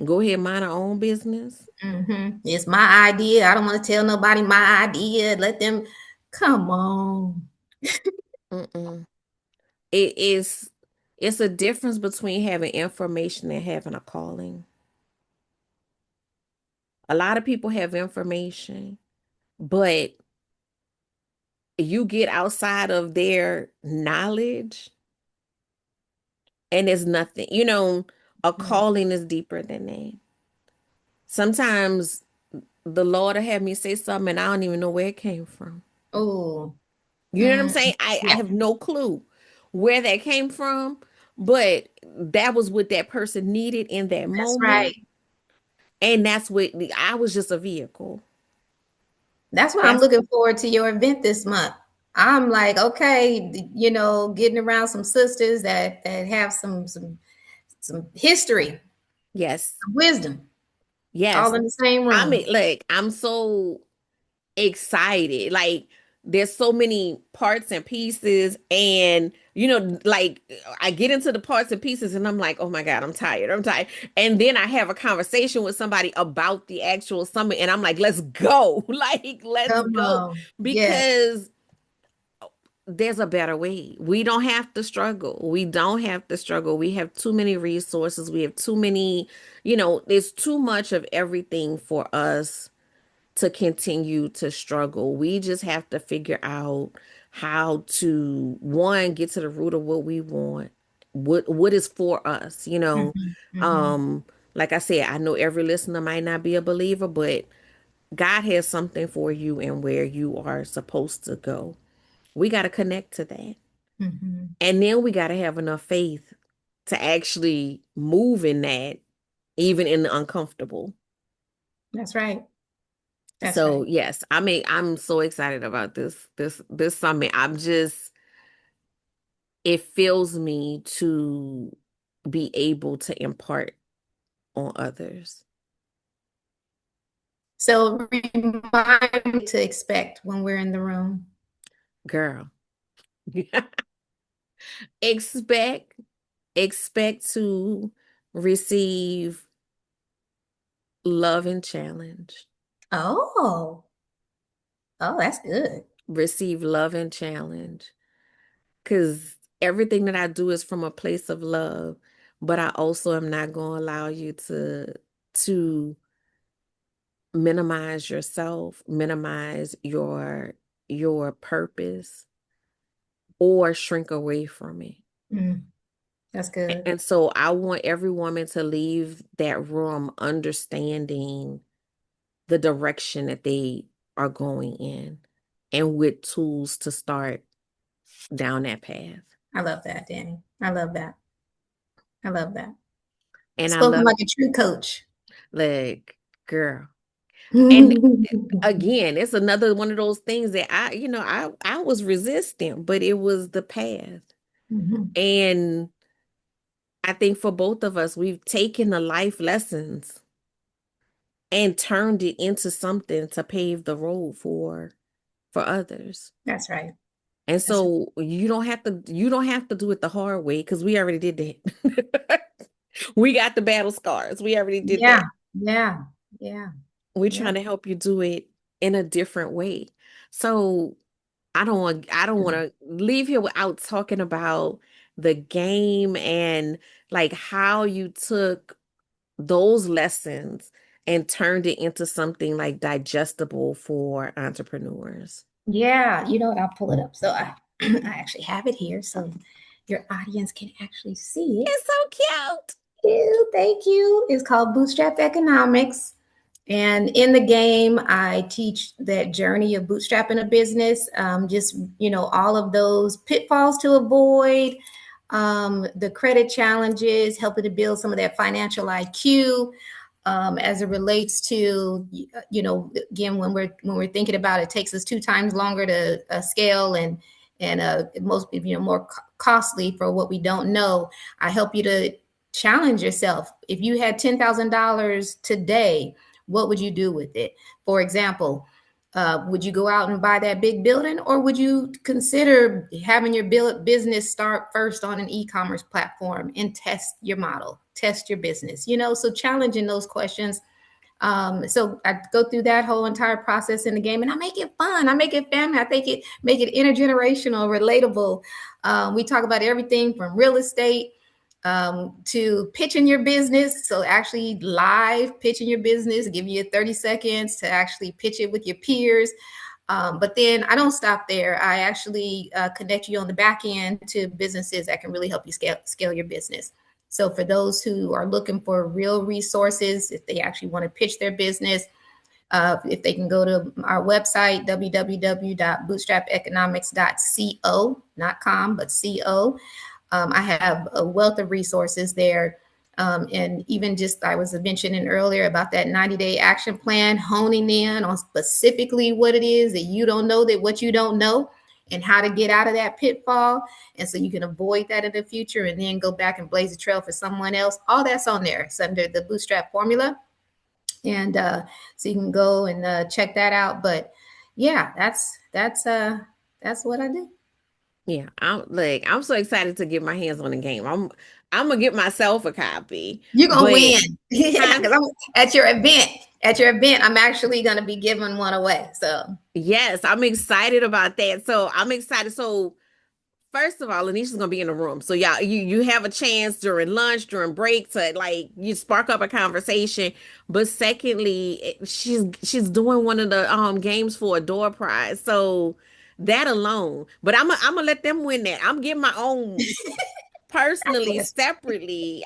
A: go ahead and mind our own business.
B: Mm-hmm. It's my idea. I don't want to tell nobody my idea. Let them come on.
A: Mm-mm. It is it's a difference between having information and having a calling. A lot of people have information, but you get outside of their knowledge and there's nothing. A calling is deeper than that. Sometimes the Lord will have me say something and I don't even know where it came from.
B: Oh,
A: You know what I'm
B: mm,
A: saying? I
B: yeah,
A: have no clue where that came from, but that was what that person needed in that
B: that's right.
A: moment. And that's what I was just a vehicle.
B: That's why I'm
A: That's
B: looking forward to your event this month. I'm like, okay, getting around some sisters that have some history,
A: yes,
B: some wisdom, all
A: yes.
B: in the same room.
A: Like, I'm so excited. Like there's so many parts and pieces and like I get into the parts and pieces and I'm like, "Oh my God, I'm tired. I'm tired." And then I have a conversation with somebody about the actual summit and I'm like, "Let's go." Like, let's
B: Come
A: go
B: on. Yes.
A: because there's a better way. We don't have to struggle. We don't have to struggle. We have too many resources. We have too many, there's too much of everything for us to continue to struggle. We just have to figure out how to, one, get to the root of what we want, what is for us.
B: Mhm, mhm.
A: Um, like I said, I know every listener might not be a believer, but God has something for you and where you are supposed to go. We got to connect to that.
B: Mhm.
A: And then we got to have enough faith to actually move in that, even in the uncomfortable.
B: That's right. That's
A: So
B: right.
A: yes, I'm so excited about this summit. It fills me to be able to impart on others.
B: So remind me to expect when we're in the room.
A: Girl, expect expect to receive love and challenge.
B: Oh, oh, that's good.
A: Receive love and challenge. Because everything that I do is from a place of love, but I also am not going to allow you to minimize yourself, minimize your purpose, or shrink away from it.
B: Mm, that's good.
A: And so I want every woman to leave that room understanding the direction that they are going in and with tools to start down that path.
B: I love that, Danny. I love that. I love that.
A: And I
B: Spoken
A: love
B: like a true coach.
A: like girl. And again, it's another one of those things that I was resistant, but it was the path.
B: Mhm.
A: And I think for both of us, we've taken the life lessons and turned it into something to pave the road for others.
B: That's right.
A: And
B: That's right.
A: so you don't have to do it the hard way because we already did that. We got the battle scars. We already did
B: Yeah,
A: that.
B: yeah, yeah,
A: We're
B: yeah.
A: trying to help you do it in a different way. So I don't want to leave here without talking about the game and like how you took those lessons and turned it into something like digestible for entrepreneurs.
B: Yeah, you know what? I'll pull it up. So I I actually have it here so your audience can actually see it.
A: It's so cute.
B: Ew, thank you. It's called Bootstrap Economics. And in the game, I teach that journey of bootstrapping a business, just, all of those pitfalls to avoid, the credit challenges, helping to build some of that financial IQ, as it relates to, again, when we're thinking about it, it takes us 2 times longer to scale and most, more costly for what we don't know. I help you to challenge yourself. If you had $10,000 today, what would you do with it? For example, would you go out and buy that big building, or would you consider having your business start first on an e-commerce platform and test your model, test your business? So challenging those questions. So I go through that whole entire process in the game, and I make it fun. I make it family. I think it make it intergenerational, relatable. We talk about everything from real estate to pitching your business. So actually live pitching your business, give you 30 seconds to actually pitch it with your peers. But then I don't stop there. I actually connect you on the back end to businesses that can really help you scale your business. So for those who are looking for real resources, if they actually want to pitch their business, if they can go to our website, www.bootstrapeconomics.co, not com, but co. I have a wealth of resources there. And even just, I was mentioning earlier about that 90-day action plan, honing in on specifically what it is that you don't know, that what you don't know, and how to get out of that pitfall. And so you can avoid that in the future and then go back and blaze a trail for someone else. All that's on there. It's under the Bootstrap formula. And so you can go and check that out. But yeah, that's what I do.
A: Yeah, I'm so excited to get my hands on the game. I'm gonna get myself a copy.
B: You're gonna
A: But
B: win. Yeah,
A: huh?
B: because I'm at your event. At your event, I'm actually gonna be giving one away. So
A: Yes, I'm excited about that. So I'm excited. So First of all, Anisha's gonna be in the room, so y'all, you have a chance during lunch, during break to like you spark up a conversation. But secondly, she's doing one of the games for a door prize, so that alone. But I'm gonna let them win that. I'm getting my own personally,
B: Yes.
A: separately.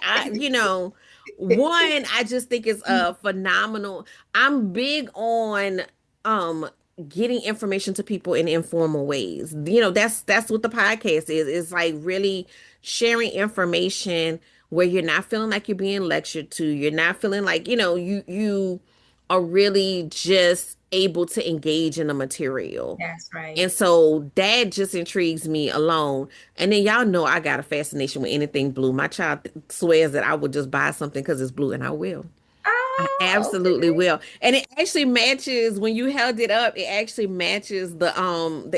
A: One, I just think it's a phenomenal. I'm big on um getting information to people in informal ways. That's what the podcast is. It's like really sharing information where you're not feeling like you're being lectured to. You're not feeling like, you are really just able to engage in the material.
B: That's right.
A: And so that just intrigues me alone. And then y'all know I got a fascination with anything blue. My child swears that I would just buy something because it's blue, and I will. I
B: Oh,
A: absolutely will. And it actually matches when you held it up, it actually matches the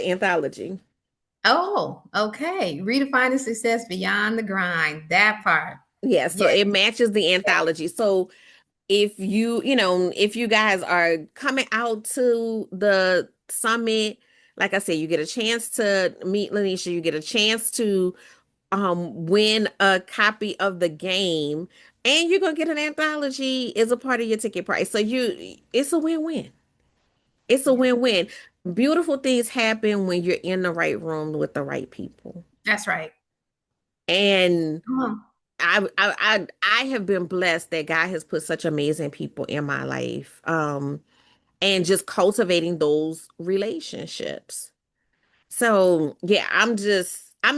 A: anthology.
B: oh, okay. Redefining success beyond the grind. That part.
A: Yeah, so
B: Yeah,
A: it matches the anthology. So if you guys are coming out to the summit, like I said, you get a chance to meet Lynisha, you get a chance to win a copy of the game, and you're gonna get an anthology as a part of your ticket price. So it's a win-win. It's a
B: yeah.
A: win-win. Beautiful things happen when you're in the right room with the right people.
B: That's right.
A: And
B: Come on.
A: I have been blessed that God has put such amazing people in my life. And just cultivating those relationships. So yeah, I'm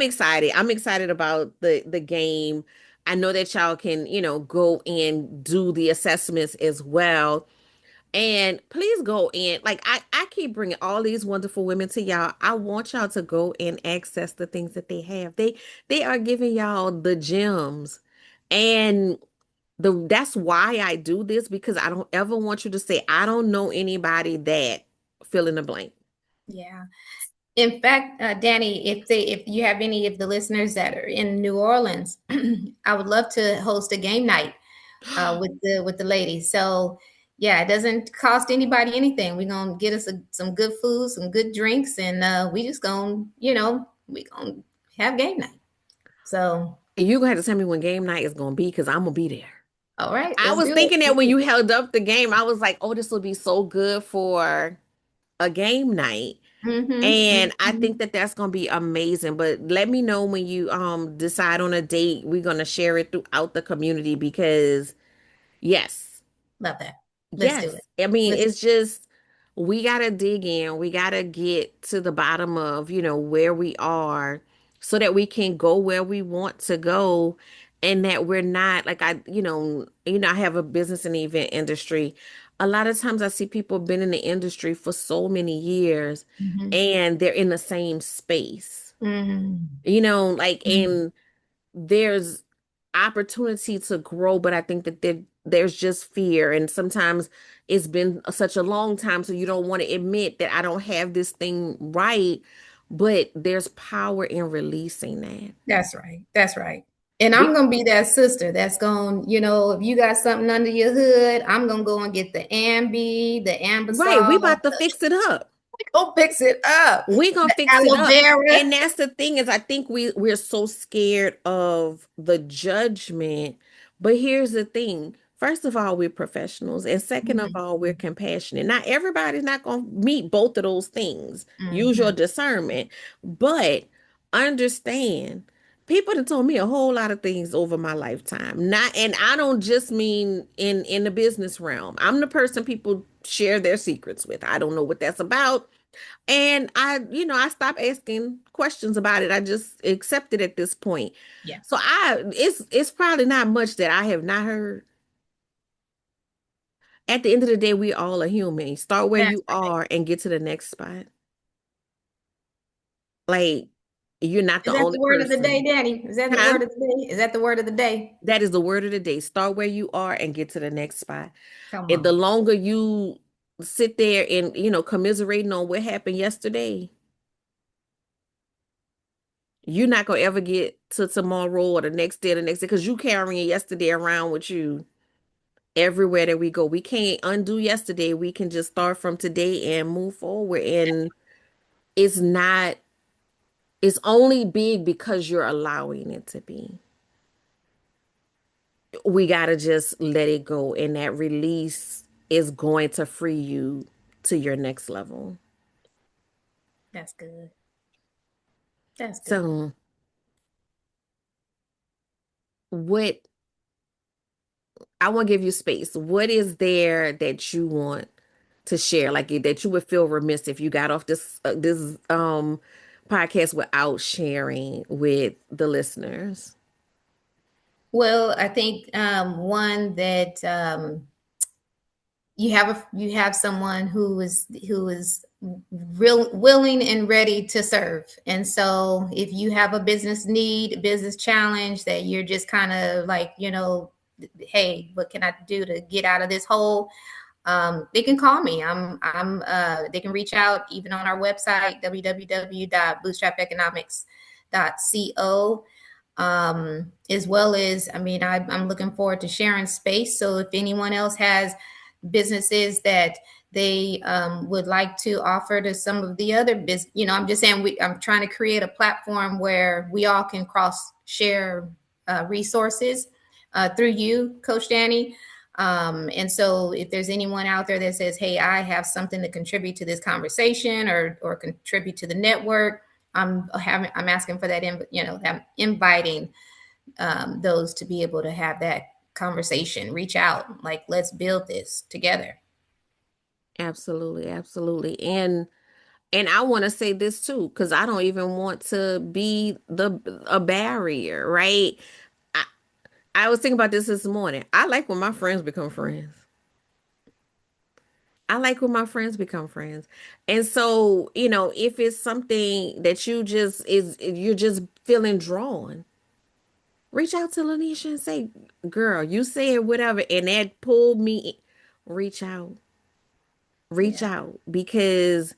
A: excited. I'm excited about the game. I know that y'all can, go and do the assessments as well. And please go in. Like I keep bringing all these wonderful women to y'all. I want y'all to go and access the things that they have. They are giving y'all the gems. And that's why I do this, because I don't ever want you to say I don't know anybody that fill in the blank.
B: Yeah. In fact, Danny, if you have any of the listeners that are in New Orleans, I would love to host a game night with the ladies. So yeah, it doesn't cost anybody anything. We're gonna get us some good food, some good drinks, and we just gonna, we gonna have game night. So
A: You're gonna have to tell me when game night is gonna be, because I'm gonna be there.
B: all right,
A: I
B: let's
A: was
B: do it.
A: thinking that
B: Let's
A: when
B: do
A: you
B: it.
A: held up the game, I was like, oh, this will be so good for a game night. And I think that that's gonna be amazing. But let me know when you decide on a date. We're gonna share it throughout the community, because yes.
B: Love that. Let's do it.
A: Yes. I mean,
B: Let's.
A: it's just we gotta dig in. We gotta get to the bottom of, where we are, so that we can go where we want to go, and that we're not like I have a business and event industry. A lot of times I see people been in the industry for so many years,
B: Mhm.
A: and they're in the same space.
B: Mhm.
A: Like,
B: Mhm.
A: and there's opportunity to grow, but I think that there's just fear. And sometimes it's been such a long time, so you don't want to admit that I don't have this thing right. But there's power in releasing that.
B: That's right. That's right. And I'm
A: We
B: gonna be that sister that's going, if you got something under your hood, I'm gonna go and get the Ambi, the
A: right, we
B: Ambisol.
A: about to fix it up.
B: Go fix it up.
A: We gonna
B: The
A: fix it
B: aloe
A: up.
B: vera.
A: And that's the thing, is I think we're so scared of the judgment. But here's the thing. First of all, we're professionals. And second of
B: Mhm.
A: all, we're compassionate. Not everybody's not gonna meet both of those things. Use your
B: Mhm.
A: discernment. But understand, people have told me a whole lot of things over my lifetime. Not, and I don't just mean in the business realm. I'm the person people share their secrets with. I don't know what that's about. And I stopped asking questions about it. I just accept it at this point.
B: Yeah.
A: So it's probably not much that I have not heard. At the end of the day, we all are human. Start where
B: That's
A: you
B: right.
A: are and get to the next spot. Like, you're not
B: Is
A: the
B: that
A: only
B: the word of the day,
A: person.
B: Danny? Is that the
A: Huh?
B: word of the day? Is that the word of the day?
A: That is the word of the day. Start where you are and get to the next spot.
B: Come
A: And the
B: on.
A: longer you sit there and, commiserating on what happened yesterday, you're not gonna ever get to tomorrow or the next day or the next day, because you carrying yesterday around with you everywhere that we go. We can't undo yesterday. We can just start from today and move forward. And it's not It's only big because you're allowing it to be. We got to just let it go, and that release is going to free you to your next level.
B: That's good. That's good.
A: So, what I want to give you space. What is there that you want to share, like that you would feel remiss if you got off this podcast without sharing with the listeners?
B: Well, I think one that you have someone who is real willing and ready to serve. And so if you have a business need, business challenge that you're just kind of like, hey, what can I do to get out of this hole? They can call me. They can reach out even on our website, www.bootstrapeconomics.co. As well as, I mean, I'm looking forward to sharing space. So if anyone else has businesses that they would like to offer to some of the other business, I'm just saying I'm trying to create a platform where we all can cross share resources through you, Coach Danny. And so if there's anyone out there that says, hey, I have something to contribute to this conversation or contribute to the network, I'm asking for that, I'm inviting those to be able to have that conversation, reach out, like, let's build this together.
A: Absolutely, absolutely. And I want to say this too, because I don't even want to be the a barrier, right? I, I was thinking about this morning. I like when my friends become friends. I like when my friends become friends. And so, if it's something that you're just feeling drawn, reach out to Lanisha and say, girl, you said whatever, and that pulled me in. Reach out. Reach
B: Yeah.
A: out because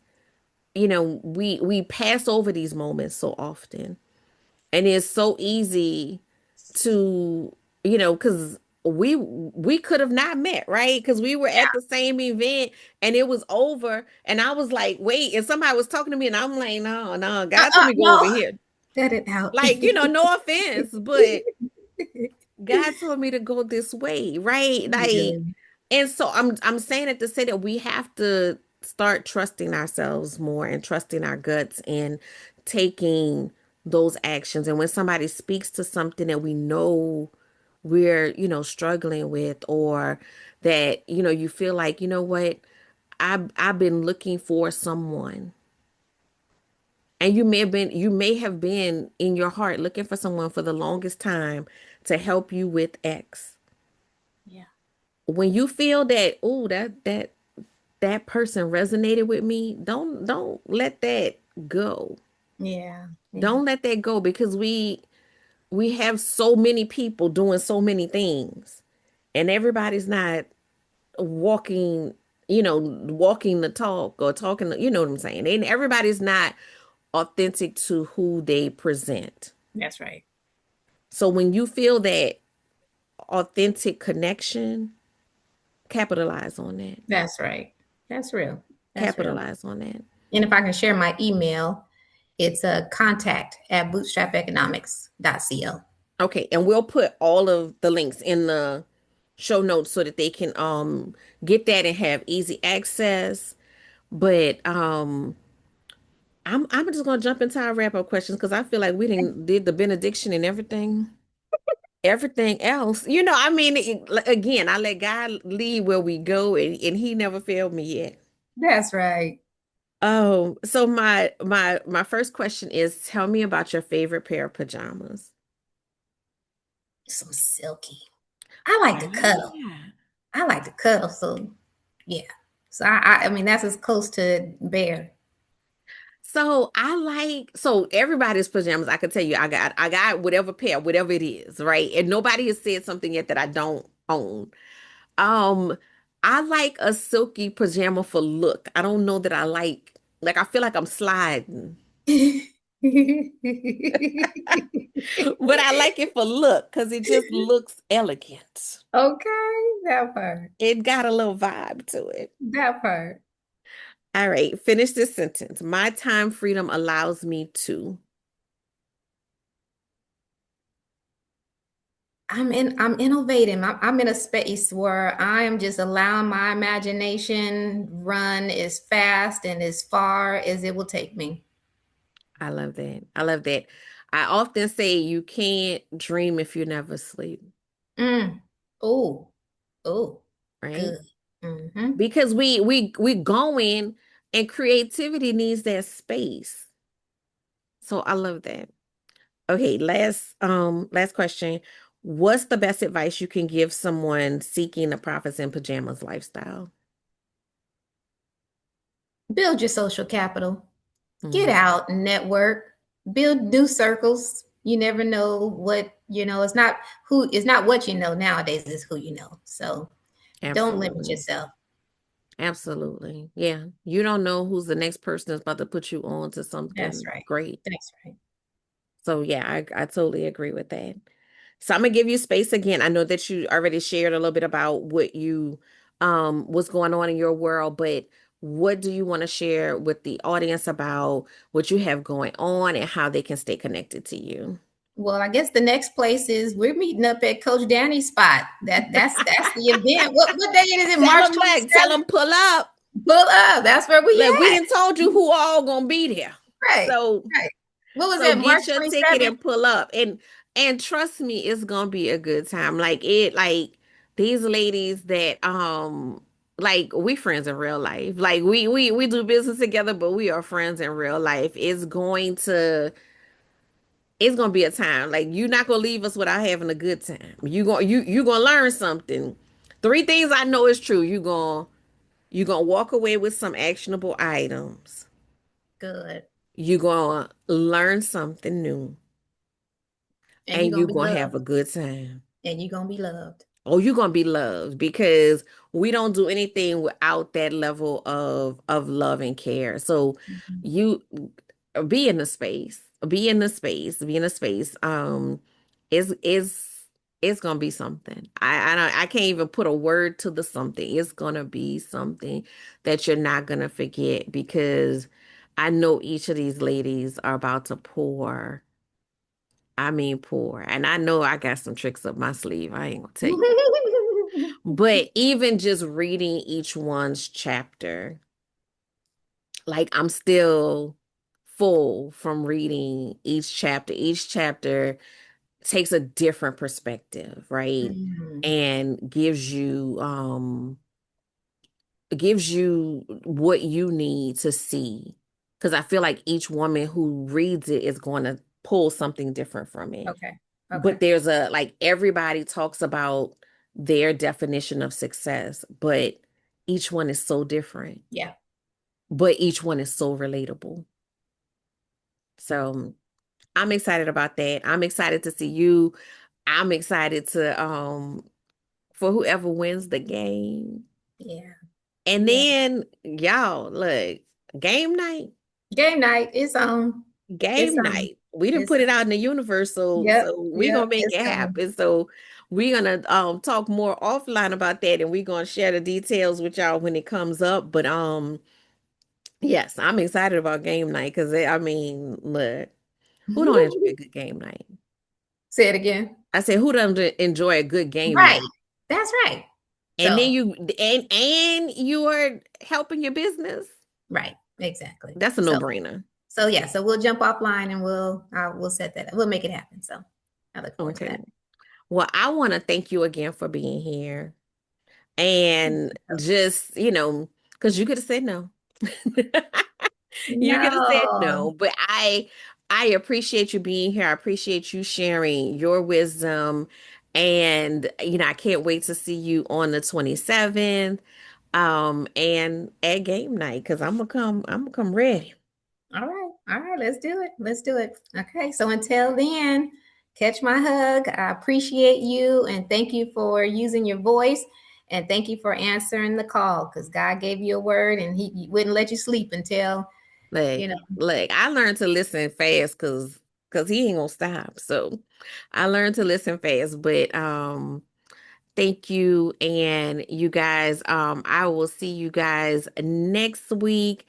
A: we pass over these moments so often, and it's so easy to because we could have not met, right? Because we were at the same event and it was over, and I was like, wait, and somebody was talking to me, and I'm like, no, no, God told me to go over
B: No,
A: here.
B: cut it out.
A: Like, no offense, but God told me to go this way, right?
B: Yeah.
A: Like, and so I'm saying it to say that we have to start trusting ourselves more and trusting our guts and taking those actions. And when somebody speaks to something that we know we're, struggling with, or that, you feel like, what, I've been looking for someone. And you may have been in your heart looking for someone for the longest time to help you with X.
B: Yeah.
A: When you feel that, oh, that person resonated with me, don't let that go.
B: Yeah. Yeah.
A: Don't let that go, because we have so many people doing so many things, and everybody's not walking, walking the talk or talking, you know what I'm saying? And everybody's not authentic to who they present.
B: That's right.
A: So when you feel that authentic connection, capitalize on that.
B: That's right. That's real. That's real.
A: Capitalize on that.
B: And if I can share my email, it's a contact@bootstrapeconomics.co.
A: Okay, and we'll put all of the links in the show notes so that they can get that and have easy access. But I'm just gonna jump into our wrap up questions because I feel like we did the benediction and everything else. I mean, again, I let God lead where we go, and He never failed me yet.
B: That's right.
A: Oh, so my first question is, tell me about your favorite pair of pajamas.
B: Some silky. I like to cuddle.
A: Ah.
B: I like to cuddle. So yeah. So I mean that's as close to bear.
A: So everybody's pajamas, I can tell you, I got whatever pair, whatever it is, right? And nobody has said something yet that I don't own. Um, I like a silky pajama for look. I don't know that I like I feel like I'm sliding. But I like it for look because it just looks elegant.
B: Okay, that part.
A: It got a little vibe to it.
B: That part.
A: All right, finish this sentence. My time freedom allows me to.
B: I'm innovating. I'm in a space where I am just allowing my imagination run as fast and as far as it will take me.
A: I love that. I love that. I often say you can't dream if you never sleep,
B: Mm. Oh, oh,
A: right?
B: good. Mm-hmm.
A: Because we going and creativity needs that space. So I love that. Okay, last question. What's the best advice you can give someone seeking a profits in pajamas lifestyle?
B: Build your social capital. Get
A: Mm,
B: out, network, build new circles. You never know what you know. It's not what you know nowadays, it's who you know. So don't limit
A: absolutely.
B: yourself.
A: Absolutely. Yeah. You don't know who's the next person that's about to put you on to
B: That's
A: something
B: right.
A: great.
B: That's right.
A: So yeah, I totally agree with that. So I'm gonna give you space again. I know that you already shared a little bit about what you what's going on in your world, but what do you want to share with the audience about what you have going on and how they can stay connected to you?
B: Well, I guess the next place is we're meeting up at Coach Danny's spot. That's the event. What day is it?
A: Tell
B: March
A: them, like, tell
B: 27th?
A: them pull up.
B: Pull up. That's where we
A: Like, we
B: at.
A: didn't told you who all gonna be there.
B: Right.
A: So
B: Right. What was
A: So
B: that? March
A: get your ticket
B: 27th?
A: and pull up. And trust me, it's gonna be a good time. Like these ladies that like we friends in real life. Like we do business together, but we are friends in real life. It's gonna be a time. Like you're not gonna leave us without having a good time. You gonna learn something. Three things I know is true. You gonna walk away with some actionable items.
B: Good.
A: You're gonna learn something new
B: And you're
A: and
B: gonna
A: you're
B: be
A: gonna have
B: loved.
A: a good time.
B: And you're gonna be loved.
A: Oh, you're gonna be loved because we don't do anything without that level of love and care. So
B: Mhm.
A: you be in the space, be in the space, be in the space. Is it's gonna be something. I can't even put a word to the something. It's gonna be something that you're not gonna forget because I know each of these ladies are about to pour. I mean, pour. And I know I got some tricks up my sleeve. I ain't gonna tell you. But even just reading each one's chapter, like I'm still full from reading each chapter. Each chapter takes a different perspective, right?
B: Mhm.
A: And gives you what you need to see. Because I feel like each woman who reads it is going to pull something different from it.
B: Okay.
A: But
B: Okay.
A: there's a like everybody talks about their definition of success, but each one is so different,
B: Yeah.
A: but each one is so relatable. So I'm excited about that. I'm excited to see you. I'm excited to for whoever wins the game.
B: Yeah.
A: And
B: Yeah.
A: then y'all look, game night.
B: Game night. It's on. It's
A: Game
B: on.
A: night. We didn't
B: It's
A: put it
B: on.
A: out in the universe, so
B: Yep.
A: we
B: Yep.
A: gonna make
B: It's
A: it
B: coming.
A: happen. So we're gonna talk more offline about that, and we're gonna share the details with y'all when it comes up. But yes, I'm excited about game night because I mean, look, who don't enjoy a good game night?
B: Say it again.
A: I said, who doesn't enjoy a good game
B: Right.
A: night?
B: That's right.
A: And
B: So,
A: then you are helping your business.
B: right. Exactly.
A: That's a no-brainer.
B: Yeah. So we'll jump offline and we'll set that up. We'll make it happen. So I look forward to
A: Okay.
B: that.
A: Well, I want to thank you again for being here. And just, because you could have said no. You could have said
B: No.
A: no, but I appreciate you being here. I appreciate you sharing your wisdom. And, I can't wait to see you on the 27th. And at game night, because I'm gonna come ready.
B: All right. All right. Let's do it. Let's do it. Okay. So until then, catch my hug. I appreciate you and thank you for using your voice and thank you for answering the call because God gave you a word and he wouldn't let you sleep until, you
A: Like,
B: know.
A: I learned to listen fast because he ain't gonna stop. So I learned to listen fast. But thank you. And you guys, I will see you guys next week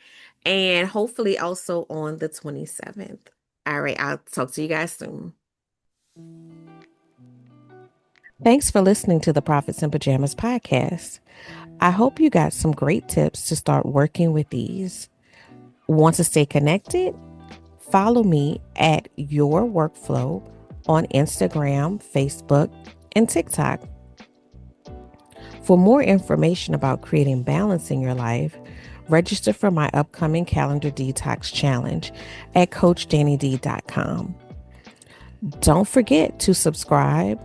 A: and hopefully also on the 27th. All right, I'll talk to you guys soon. Thanks for listening to the Profits in Pajamas podcast. I hope you got some great tips to start working with these. Want to stay connected? Follow me at Your Workflow on Instagram, Facebook, and TikTok. For more information about creating balance in your life, register for my upcoming calendar detox challenge at CoachDanniD.com. Don't forget to subscribe,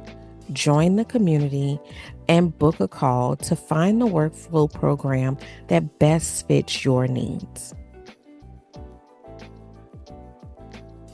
A: join the community, and book a call to find the workflow program that best fits your needs.